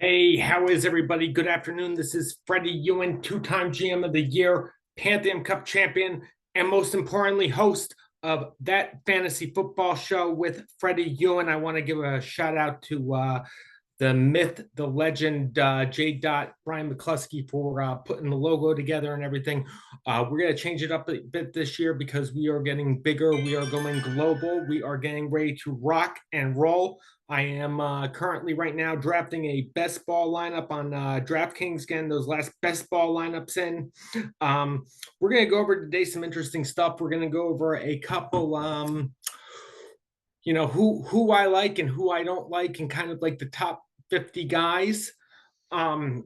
Hey, how is everybody? Good afternoon. This is Freddie Ewan, two-time GM of the Year, Pantheon Cup champion, and most importantly, host of That Fantasy Football Show with Freddie Ewan. I want to give a shout out to the myth, the legend, JDOT, Brian McCluskey for putting the logo together and everything. We're going to change it up a bit this year because we are getting bigger. We are going global. We are getting ready to rock and roll. I am currently right now drafting a best ball lineup on DraftKings, getting those last best ball lineups in. We're going to go over today some interesting stuff. We're going to go over a couple who I like and who I don't like, and kind of like the top 50 guys, um,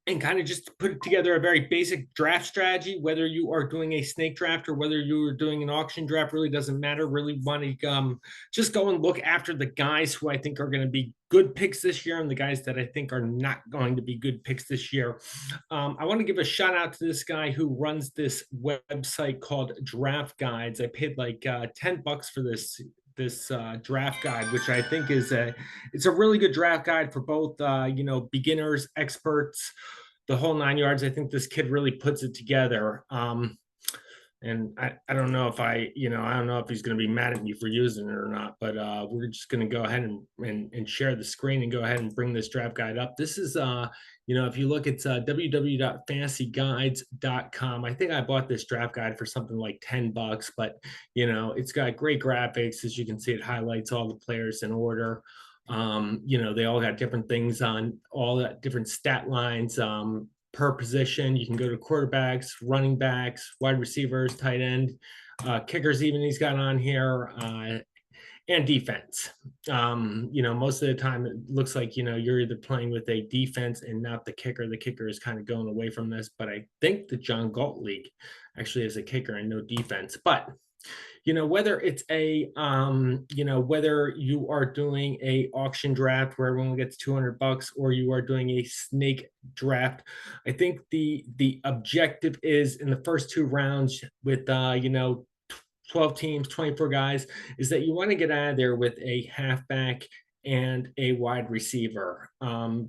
and kind of just put together a very basic draft strategy. Whether you are doing a snake draft or whether you are doing an auction draft really doesn't matter. Really want to just go and look after the guys who I think are going to be good picks this year and the guys that I think are not going to be good picks this year. I want to give a shout out to this guy who runs this website called Draft Guides. I paid like $10 for this draft guide, which I think it's a really good draft guide for both beginners, experts, the whole nine yards. I think this kid really puts it together. And I don't know if I don't know if he's going to be mad at me for using it or not, but we're just going to go ahead and share the screen and go ahead and bring this draft guide up. This is if you look, it's www.fantasyguides.com. I think I bought this draft guide for something like $10, but it's got great graphics. As you can see, it highlights all the players in order. They all got different things on all that different stat lines per position. You can go to quarterbacks, running backs, wide receivers, tight end, kickers, even he's got on here, and defense. Most of the time it looks like, you're either playing with a defense and not the kicker. The kicker is kind of going away from this, but I think the John Galt League actually has a kicker and no defense. But whether it's whether you are doing a auction draft where everyone gets $200 or you are doing a snake draft, I think the objective is in the first two rounds with 12 teams, 24 guys, is that you want to get out of there with a halfback and a wide receiver.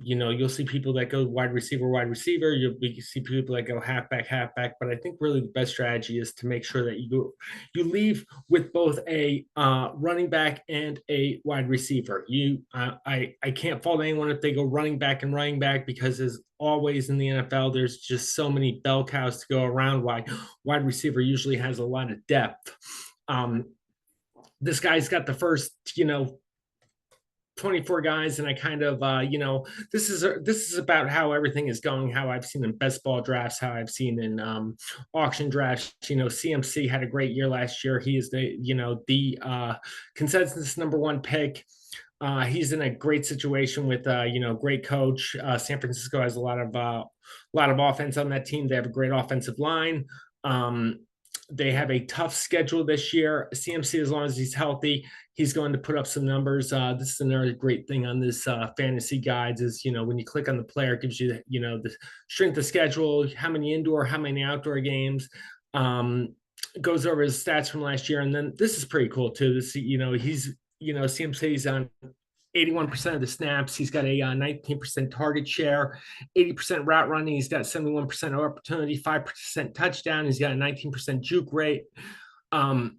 You'll see people that go wide receiver. You'll see people that go halfback. But I think really the best strategy is to make sure that you leave with both a running back and a wide receiver. I can't fault anyone if they go running back, because as always in the NFL, there's just so many bell cows to go around. Wide receiver usually has a lot of depth. This guy's got the first 24 guys, and I kind of this is about how everything is going, how I've seen in best ball drafts, how I've seen in auction drafts. CMC had a great year last year. He is the consensus number one pick. He's in a great situation with great coach. San Francisco has a lot of offense on that team. They have a great offensive line. They have a tough schedule this year. CMC, as long as he's healthy, he's going to put up some numbers. This is another great thing on this fantasy guides is, when you click on the player, it gives you, the strength of schedule, how many indoor, how many outdoor games, goes over his stats from last year. And then this is pretty cool too. CMC's on 81% of the snaps. He's got a 19% target share, 80% route running. He's got 71% opportunity, 5% touchdown. He's got a 19% juke rate. And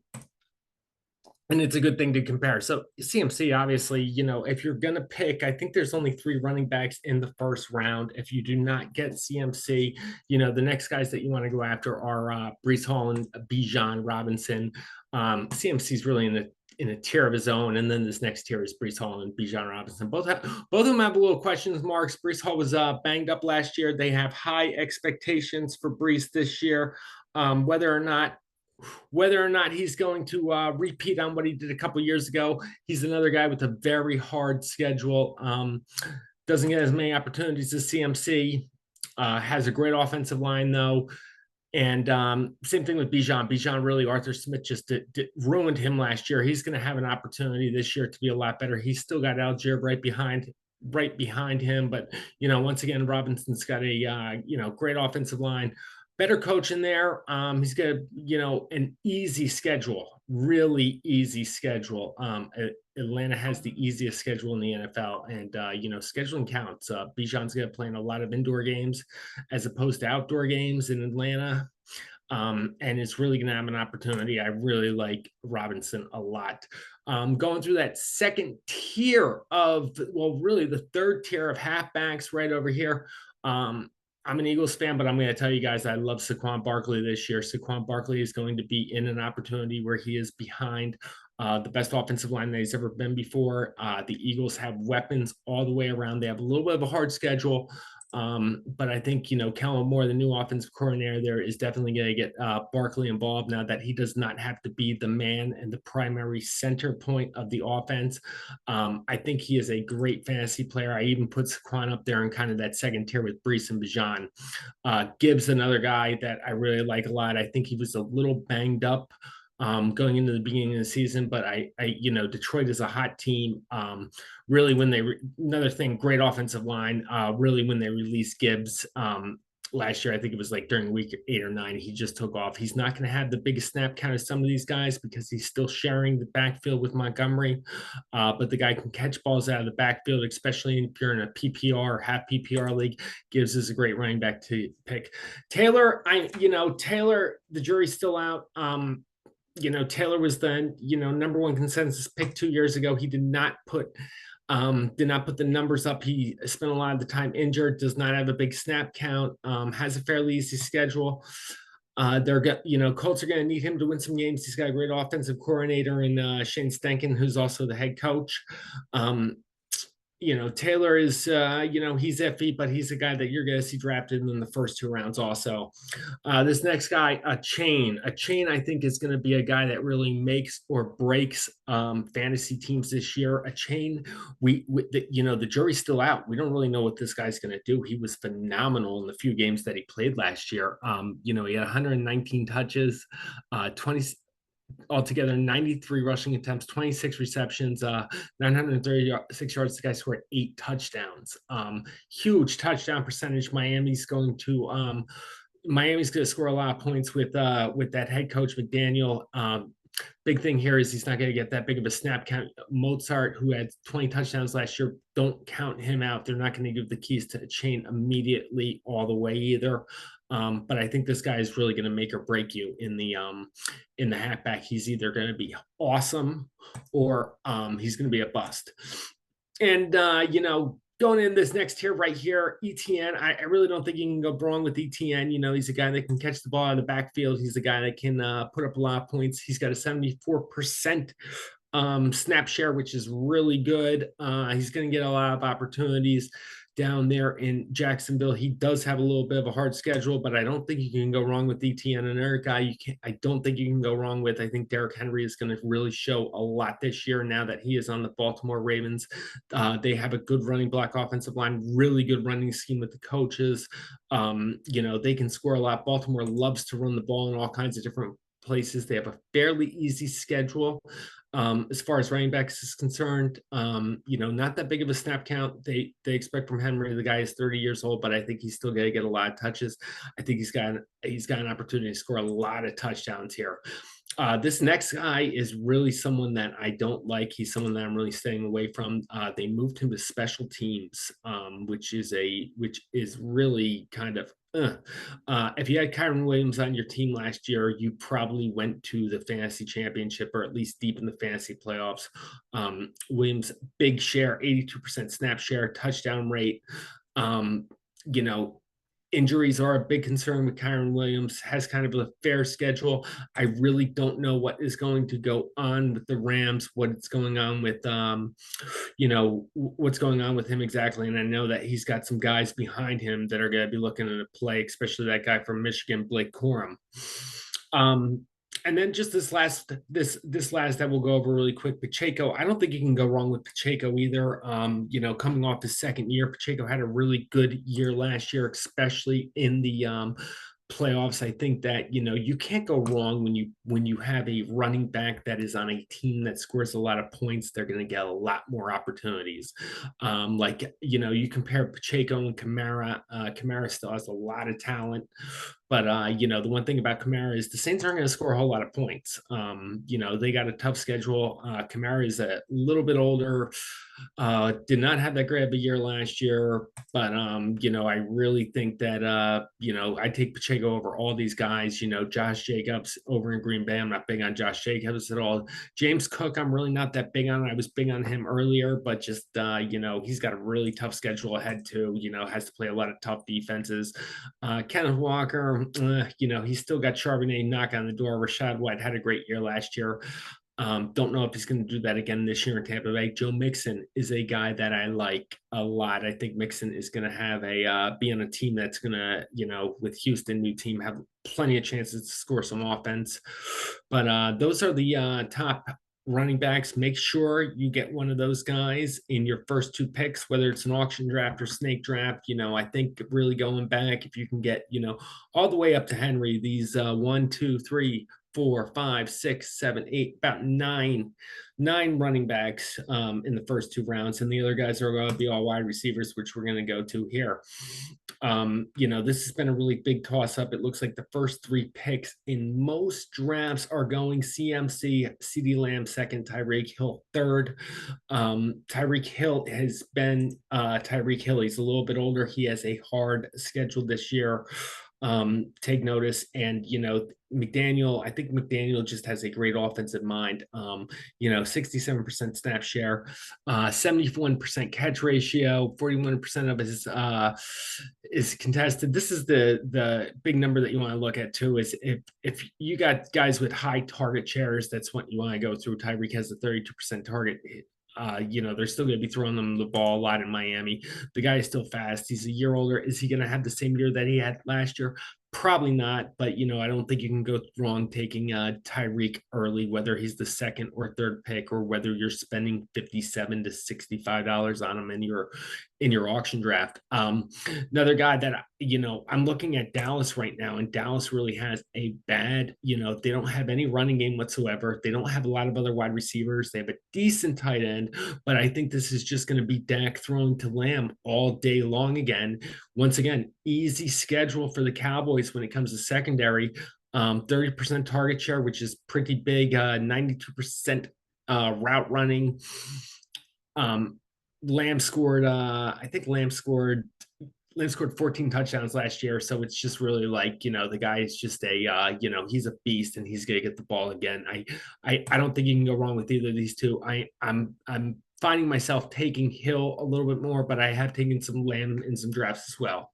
it's a good thing to compare. So CMC, obviously, if you're going to pick, I think there's only 3 running backs in the first round. If you do not get CMC, the next guys that you want to go after are Breece Hall and Bijan Robinson. CMC's really in a tier of his own, and then this next tier is Breece Hall and Bijan Robinson. Both of them have a little questions marks. Breece Hall was banged up last year. They have high expectations for Breece this year. Whether or not he's going to repeat on what he did a couple years ago, he's another guy with a very hard schedule. Doesn't get as many opportunities as CMC. Has a great offensive line though. And same thing with Bijan. Bijan, really, Arthur Smith just ruined him last year. He's going to have an opportunity this year to be a lot better. He's still got Algier right behind him. But, once again, Robinson's got a, great offensive line, better coach in there. He's got, an easy schedule. really easy schedule. Atlanta has the easiest schedule in the NFL, and scheduling counts. Bijan's going to play in a lot of indoor games as opposed to outdoor games in Atlanta. And it's really going to have an opportunity. I really like Robinson a lot. Going through that second tier of, well, really the third tier of halfbacks right over here. I'm an Eagles fan, but I'm going to tell you guys I love Saquon Barkley this year. Saquon Barkley is going to be in an opportunity where he is behind the best offensive line that he's ever been before. The Eagles have weapons all the way around. They have a little bit of a hard schedule. But I think, Kellen Moore, the new offensive coordinator there, is definitely going to get Barkley involved now that he does not have to be the man and the primary center point of the offense. I think he is a great fantasy player. I even put Saquon up there in kind of that second tier with Brees and Bijan. Gibbs, another guy that I really like a lot. I think he was a little banged up going into the beginning of the season, but Detroit is a hot team. Really, when another thing, great offensive line. Really, when they released Gibbs last year, I think it was like during week 8 or 9, he just took off. He's not going to have the biggest snap count as some of these guys because he's still sharing the backfield with Montgomery. But the guy can catch balls out of the backfield, especially if you're in a PPR, half PPR league. Gibbs is a great running back to pick. Taylor, Taylor, the jury's still out. Taylor was the number one consensus pick 2 years ago. He did not put the numbers up. He spent a lot of the time injured, does not have a big snap count, has a fairly easy schedule. Colts are going to need him to win some games. He's got a great offensive coordinator in Shane Stankin, who's also the head coach. Taylor is, he's iffy, but he's a guy that you're going to see drafted in the first 2 rounds also. This next guy, a chain, I think is going to be a guy that really makes or breaks fantasy teams this year. A chain, the jury's still out. We don't really know what this guy's going to do. He was phenomenal in the few games that he played last year. He had 119 touches, 20, altogether 93 rushing attempts, 26 receptions, 936 yards. The guy scored 8 touchdowns. Huge touchdown percentage. Miami's going to score a lot of points with that head coach McDaniel. Big thing here is he's not going to get that big of a snap count. Mozart, who had 20 touchdowns last year, don't count him out. They're not going to give the keys to the chain immediately all the way either. But I think this guy is really going to make or break you in the halfback. He's either going to be awesome or he's going to be a bust. And going in this next tier right here, ETN, I really don't think you can go wrong with ETN. He's a guy that can catch the ball out of the backfield. He's a guy that can put up a lot of points. He's got a 74% snap share, which is really good. He's going to get a lot of opportunities down there in Jacksonville. He does have a little bit of a hard schedule, but I don't think you can go wrong with ETN. Another guy I don't think you can go wrong with. I think Derrick Henry is going to really show a lot this year now that he is on the Baltimore Ravens. They have a good running block offensive line, really good running scheme with the coaches. They can score a lot. Baltimore loves to run the ball in all kinds of different places. They have a fairly easy schedule. As far as running backs is concerned, not that big of a snap count they expect from Henry. The guy is 30 years old, but I think he's still going to get a lot of touches. I think he's got an opportunity to score a lot of touchdowns here. This next guy is really someone that I don't like. He's someone that I'm really staying away from. They moved him to special teams, which is really kind of if you had Kyron Williams on your team last year, you probably went to the fantasy championship or at least deep in the fantasy playoffs. Williams, big share, 82% snap share, touchdown rate. Injuries are a big concern with Kyron Williams, has kind of a fair schedule. I really don't know what is going to go on with the Rams, what's going on with, what's going on with him exactly. And I know that he's got some guys behind him that are going to be looking at a play, especially that guy from Michigan, Blake Corum. And then just this last that we'll go over really quick, Pacheco. I don't think you can go wrong with Pacheco either. Coming off his second year, Pacheco had a really good year last year, especially in the playoffs. I think that you can't go wrong when you have a running back that is on a team that scores a lot of points. They're going to get a lot more opportunities. You compare Pacheco and Kamara. Kamara still has a lot of talent. But the one thing about Kamara is the Saints aren't going to score a whole lot of points. They got a tough schedule. Kamara is a little bit older. Did not have that great of a year last year, but I really think that I take Pacheco over all these guys. Josh Jacobs over in Green Bay. I'm not big on Josh Jacobs at all. James Cook, I'm really not that big on. I was big on him earlier, but just he's got a really tough schedule ahead too. Has to play a lot of tough defenses. Kenneth Walker, he's still got Charbonnet knock on the door. Rashad White had a great year last year. Don't know if he's going to do that again this year in Tampa Bay. Joe Mixon is a guy that I like a lot. I think Mixon is going to have be on a team that's going to, with Houston, new team, have plenty of chances to score some offense. But those are the top running backs. Make sure you get one of those guys in your first two picks, whether it's an auction draft or snake draft. I think really going back, if you can get, all the way up to Henry, these 1, 2, 3, 4, 5, 6, 7, 8, about nine running backs in the first two rounds, and the other guys are going to be all wide receivers, which we're going to go to here. This has been a really big toss up. It looks like the first three picks in most drafts are going CMC, CD Lamb second, Tyreek Hill third. Tyreek Hill has been Tyreek Hill. He's a little bit older. He has a hard schedule this year. Take notice. And McDaniel, I think McDaniel just has a great offensive mind. 67% snap share, 71% catch ratio, 41% of his is contested. This is the big number that you want to look at too. Is if you got guys with high target shares, that's what you want to go through. Tyreek has a 32% target. They're still going to be throwing them the ball a lot in Miami. The guy is still fast. He's a year older. Is he going to have the same year that he had last year? Probably not, but I don't think you can go wrong taking Tyreek early, whether he's the second or third pick, or whether you're spending $57 to $65 on him in your auction draft. Another guy that I'm looking at Dallas right now, and Dallas really has a bad, they don't have any running game whatsoever. They don't have a lot of other wide receivers. They have a decent tight end, but I think this is just going to be Dak throwing to Lamb all day long again. Once again, easy schedule for the Cowboys when it comes to secondary. 30% target share, which is pretty big. 92% route running. Lamb scored 14 touchdowns last year. So it's just really like, the guy is just he's a beast, and he's going to get the ball again. I don't think you can go wrong with either of these two. I'm finding myself taking Hill a little bit more, but I have taken some Lamb in some drafts as well.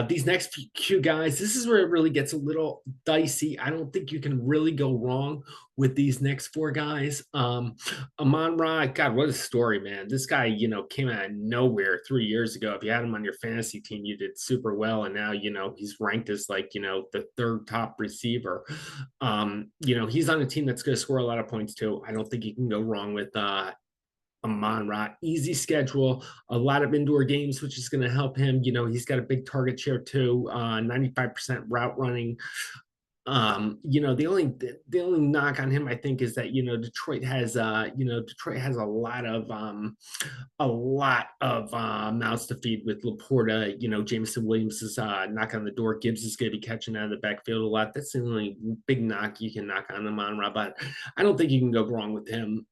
These next few guys, this is where it really gets a little dicey. I don't think you can really go wrong with these next four guys. Amon-Ra, God, what a story, man. This guy, came out of nowhere 3 years ago. If you had him on your fantasy team, you did super well. And now, he's ranked as the third top receiver. He's on a team that's going to score a lot of points too. I don't think you can go wrong with Amon-Ra. Easy schedule, a lot of indoor games, which is going to help him. He's got a big target share too, 95% route running. The only knock on him, I think, is that Detroit has a lot of mouths to feed with Laporta. Jameson Williams is knocking on the door. Gibbs is going to be catching out of the backfield a lot. That's the only big knock you can knock on Amon-Ra, but I don't think you can go wrong with him.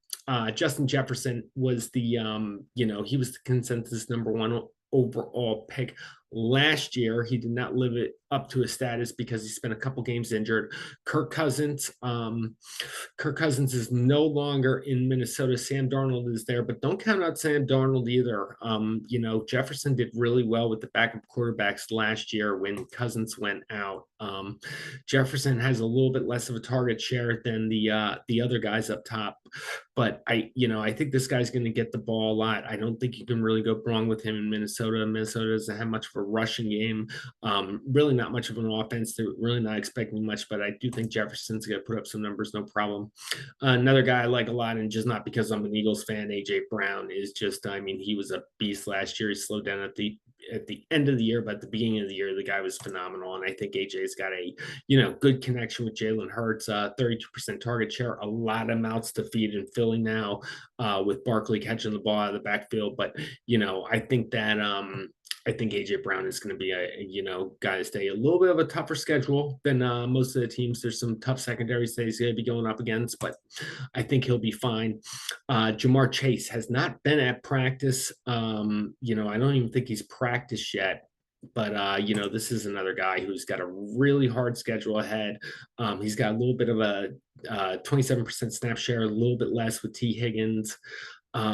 Justin Jefferson was he was the consensus number one overall pick last year. He did not live it up to his status because he spent a couple games injured. Kirk Cousins is no longer in Minnesota. Sam Darnold is there, but don't count out Sam Darnold either. Jefferson did really well with the backup quarterbacks last year when Cousins went out. Jefferson has a little bit less of a target share than the other guys up top, but I think this guy's going to get the ball a lot. I don't think you can really go wrong with him in Minnesota. Minnesota doesn't have much of a rushing game. Really not much of an offense. They're really not expecting much, but I do think Jefferson's going to put up some numbers, no problem. Another guy I like a lot, and just not because I'm an Eagles fan, AJ Brown is just, he was a beast last year. He slowed down at the end of the year, but at the beginning of the year, the guy was phenomenal. And I think AJ's got a, good connection with Jalen Hurts, 32% target share, a lot of mouths to feed in Philly now, with Barkley catching the ball out of the backfield. But, I think that, I think AJ Brown is going to be guy to stay. A little bit of a tougher schedule than most of the teams. There's some tough secondaries that he's going to be going up against, but I think he'll be fine. Jamar Chase has not been at practice. I don't even think he's practiced yet. But this is another guy who's got a really hard schedule ahead. He's got a little bit of a 27% snap share, a little bit less with T. Higgins.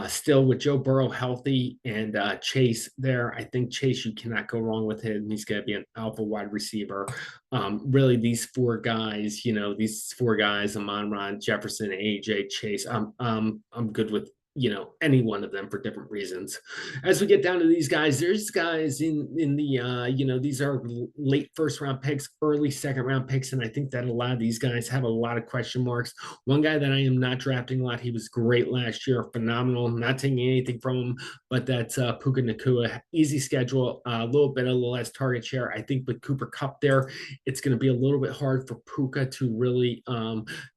Still with Joe Burrow healthy and Chase there, I think Chase, you cannot go wrong with him. He's going to be an alpha wide receiver. Really, these four guys, Amon-Ra, Jefferson, AJ, Chase, I'm good with any one of them for different reasons. As we get down to these guys, there's guys in the these are late first round picks, early second round picks, and I think that a lot of these guys have a lot of question marks. One guy that I am not drafting a lot, he was great last year, phenomenal, not taking anything from him, but that's Puka Nacua. Easy schedule, a little less target share. I think with Cooper Kupp there, it's going to be a little bit hard for Puka to really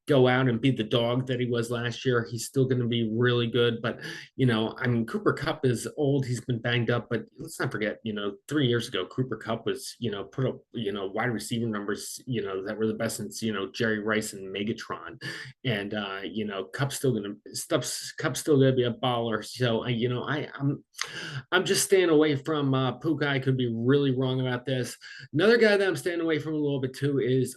go out and be the dog that he was last year. He's still going to be really good, but Cooper Kupp is old. He's been banged up, but let's not forget, 3 years ago, Cooper Kupp was, put up, wide receiver numbers, that were the best since, Jerry Rice and Megatron, and Kupp's still going to be a baller. So I'm just staying away from Puka. I could be really wrong about this. Another guy that I'm staying away from a little bit too is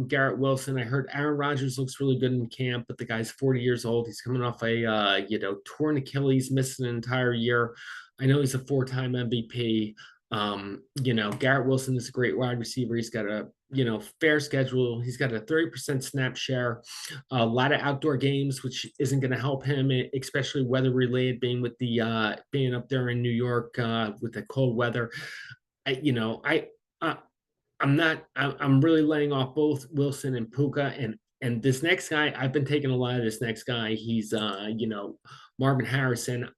Garrett Wilson. I heard Aaron Rodgers looks really good in camp, but the guy's 40 years old. He's coming off a torn Achilles, missing an entire year. I know he's a 4-time MVP. Garrett Wilson is a great wide receiver. He's got a fair schedule. He's got a 30% snap share, a lot of outdoor games, which isn't going to help him, especially weather related, being with the being up there in New York with the cold weather. I'm really laying off both Wilson and Puka, and this next guy, I've been taking a lot of this next guy. He's Marvin Harrison.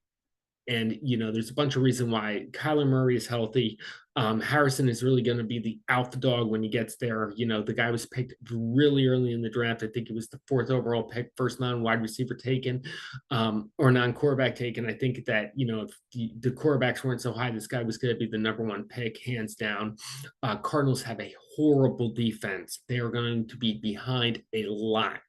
And, there's a bunch of reasons why. Kyler Murray is healthy. Harrison is really going to be the alpha dog when he gets there. The guy was picked really early in the draft. I think it was the 4th overall pick, first non-wide receiver taken, or non-quarterback taken. I think that, if the quarterbacks weren't so high, this guy was going to be the number 1 pick, hands down. Cardinals have a horrible defense. They are going to be behind a lot,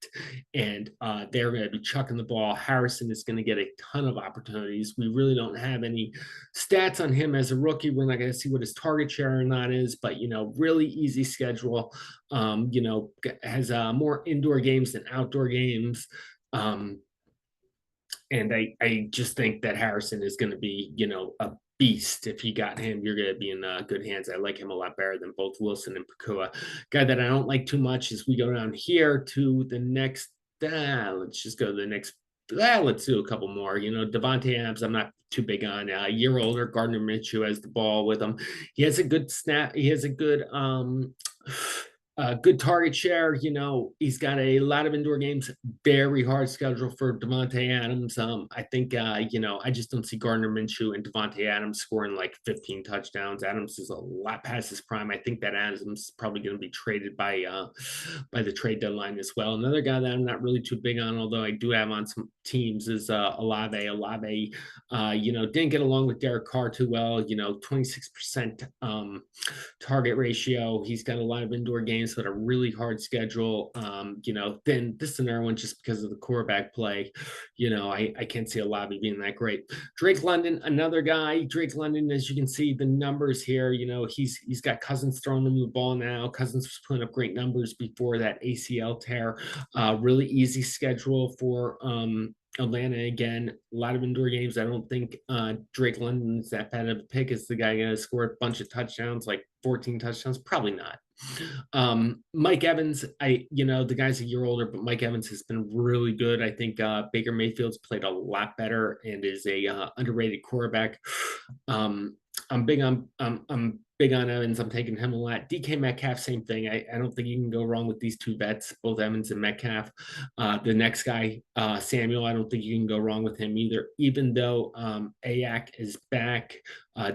and they're going to be chucking the ball. Harrison is going to get a ton of opportunities. We really don't have any stats on him as a rookie. We're not going to see what his target share or not is, but really easy schedule. Has more indoor games than outdoor games. And I just think that Harrison is going to be, a beast. If you got him, you're going to be in good hands. I like him a lot better than both Wilson and Pakua. Guy that I don't like too much is we go down here to the next. Let's just go to the next. Let's do a couple more. Devontae Adams, I'm not too big on. A year older, Gardner Minshew has the ball with him. He has a good snap. He has a good good target share. He's got a lot of indoor games, very hard schedule for Devontae Adams. I think, I just don't see Gardner Minshew and Devontae Adams scoring like 15 touchdowns. Adams is a lot past his prime. I think that Adams is probably going to be traded by the trade deadline as well. Another guy that I'm not really too big on, although I do have on some teams, is Olave. Olave, didn't get along with Derek Carr too well. 26% target ratio. He's got a lot of indoor games, but a really hard schedule. Then this is another one just because of the quarterback play. I can't see Olave being that great. Drake London, another guy. Drake London, as you can see, the numbers here, he's got Cousins throwing him the ball now. Cousins was putting up great numbers before that ACL tear. Really easy schedule for Atlanta again. A lot of indoor games. I don't think Drake London's that bad of a pick. Is the guy going to score a bunch of touchdowns, like 14 touchdowns? Probably not. Mike Evans, the guy's a year older, but Mike Evans has been really good. I think Baker Mayfield's played a lot better and is a underrated quarterback. I'm big on Evans. I'm taking him a lot. DK Metcalf, same thing. I don't think you can go wrong with these two vets, both Evans and Metcalf. The next guy, Samuel, I don't think you can go wrong with him either. Even though Ayak is back,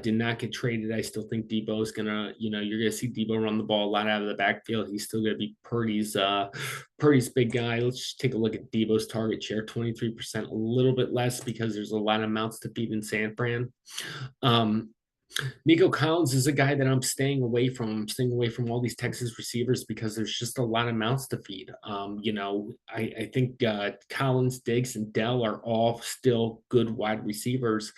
did not get traded, I still think Debo is gonna, you're gonna see Debo run the ball a lot out of the backfield. He's still gonna be Purdy's big guy. Let's just take a look at Debo's target share, 23%, a little bit less because there's a lot of mouths to feed in San Fran. Nico Collins is a guy that I'm staying away from. I'm staying away from all these Texas receivers because there's just a lot of mouths to feed. I think Collins, Diggs, and Dell are all still good wide receivers.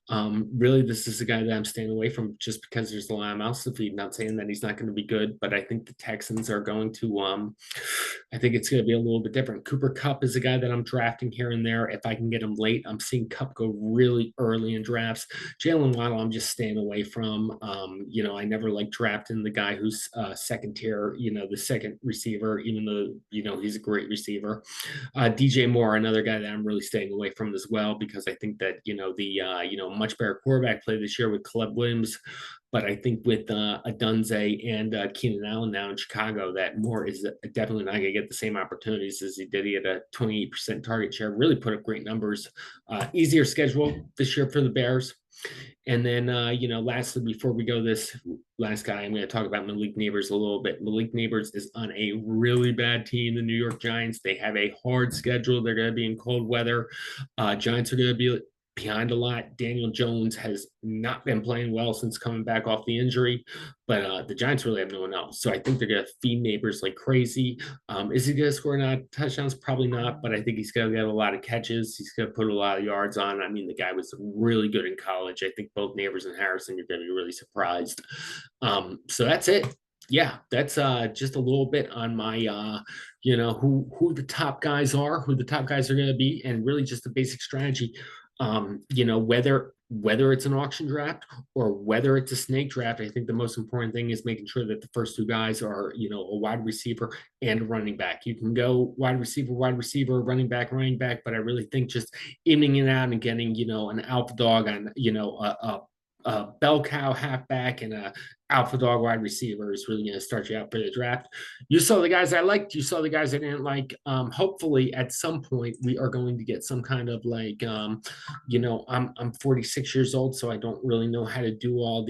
Really, this is a guy that I'm staying away from just because there's a lot of mouths to feed. Not saying that he's not going to be good, but I think the Texans are going to. I think it's going to be a little bit different. Cooper Kupp is a guy that I'm drafting here and there. If I can get him late, I'm seeing Kupp go really early in drafts. Jalen Waddle, I'm just staying away from. I never like drafting the guy who's second tier, the second receiver, even though, he's a great receiver. DJ Moore, another guy that I'm really staying away from as well, because I think that, much better quarterback play this year with Caleb Williams. But I think with Adunze and Keenan Allen now in Chicago, that Moore is definitely not going to get the same opportunities as he did. He had a 28% target share, really put up great numbers. Easier schedule this year for the Bears. And then, lastly, before we go, this last guy, I'm going to talk about Malik Neighbors a little bit. Malik Neighbors is on a really bad team, the New York Giants. They have a hard schedule. They're going to be in cold weather. Giants are going to be behind a lot. Daniel Jones has not been playing well since coming back off the injury, but the Giants really have no one else. So I think they're going to feed Neighbors like crazy. Is he going to score touchdowns? Probably not, but I think he's going to get a lot of catches. He's going to put a lot of yards on. I mean, the guy was really good in college. I think both Neighbors and Harrison, you're going to be really surprised. So that's it. Yeah, that's just a little bit on my who the top guys are, who the top guys are going to be, and really just the basic strategy. Whether it's an auction draft or whether it's a snake draft, I think the most important thing is making sure that the first two guys are, a wide receiver and a running back. You can go wide receiver, running back, but I really think just aiming it out and getting, an alpha dog on, a bell cow halfback and a alpha dog wide receiver is really going to start you out for the draft. You saw the guys I liked. You saw the guys I didn't like. Hopefully, at some point, we are going to get some kind of I'm 46 years old, so I don't really know how to do all all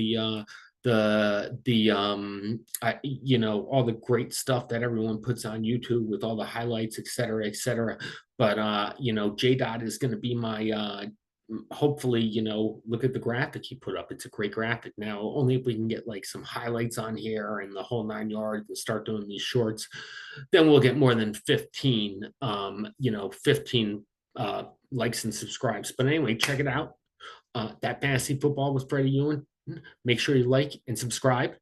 the great stuff that everyone puts on YouTube with all the highlights, et cetera, et cetera. But JDOT is going to be my hopefully, look at the graphic he put up. It's a great graphic. Now, only if we can get like some highlights on here and the whole 9 yards and start doing these shorts, then we'll get more than 15 likes and subscribes. But anyway, check it out. That fantasy football with Freddie Ewan. Make sure you like and subscribe.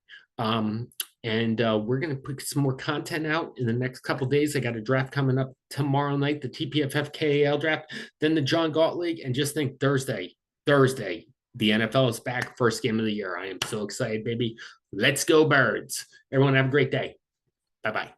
And we're going to put some more content out in the next couple days. I got a draft coming up tomorrow night, the TPFF KAL draft, then the John Galt League, and just think Thursday, the NFL is back, first game of the year. I am so excited, baby. Let's go Birds. Everyone have a great day. Bye-bye.